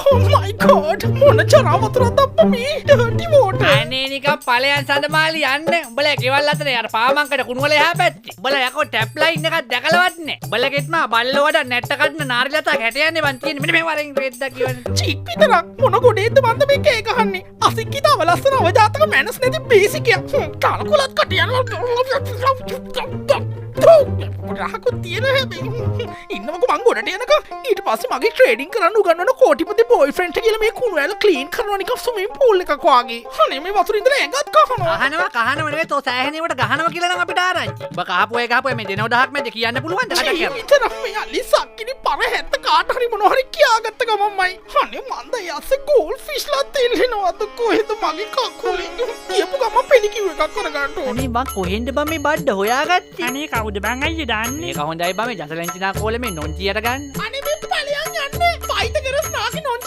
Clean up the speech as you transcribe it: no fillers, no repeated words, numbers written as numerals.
Oh my god මොන චරා වතුරක්ද අප්පා මේ dirty water අනේ නිකන් ඵලයන් සඳමාලි යන්නේ. උඹලා ගෙවල් අතරේ අර පාමංකඩ කුණුවල එහා පැත්තේ. උඹලා යකෝ ටැප් ලයින් එකක් දැකලවත් නැහැ. උඹලගෙත් මා බල්ලෝ වඩා නැට්ට කඩන නාරිලතා හැටයන්නේ මං කියන්නේ. මෙන්න මේ වරෙන් රෙද්දා කියවන්නේ. චීක් විතරක් මොන ගොඩේද මන්ද මේ කෑ ගහන්නේ අසික්කිතාව ලස්සන අවජාතක මැනස් නැති බේසිකයක් කලකුලත් කටියන රහකුත් තියෙන හැබැයි ඉන්නමක මං ගොඩට යනකම් ඊට පස්සේ මගේ ට්‍රේඩින් කරන්න උගන්වන කෝටිපති බොයිෆ්‍රෙන්ඩ් කියලා මේ කුණු ඇල ක්ලීන් කරනවා නිකන් ස්විමින් පූල් එකක් වගේ අනේ මේ වතුර ඉඳලා ඇඟත් කහනවා කහනවා නෙවෙයි තෝ සෑහෙනේවට ගහනවා කියලා නම් අපිට ආරංචි. ඔබ කහපුවේ මේ දෙනව දහක් මැද කියන්න පුළුවන් ද කඩ කියලා. විතරක් මේ අලි සක්කිනි පර හැත්ත කාට හරි මොනවා හරි කියාගත්ත ගමන්මයි අනේ මන්ද යස්සේ ගෝල් ෆිෂ්ලා තෙල්ලෙනවද කොහෙද මගේ කකුලේ කියපු ගමන් පෙනිකිව් එකක් කරගන්න ඕනේ. අනේ මං කොහෙන්ද බං මේ බඩ හොයාගත්තේ? අනේ කවුද බං අයියේ දාන්නේ? මේක හොඳයි බං මේ ජසලෙන්චිනා කෝලේ මේ නොන්චියට ගන්න. අනේ මේ ඵලයන් යන්නේ ෆයිට් කරස් නාකි නොන්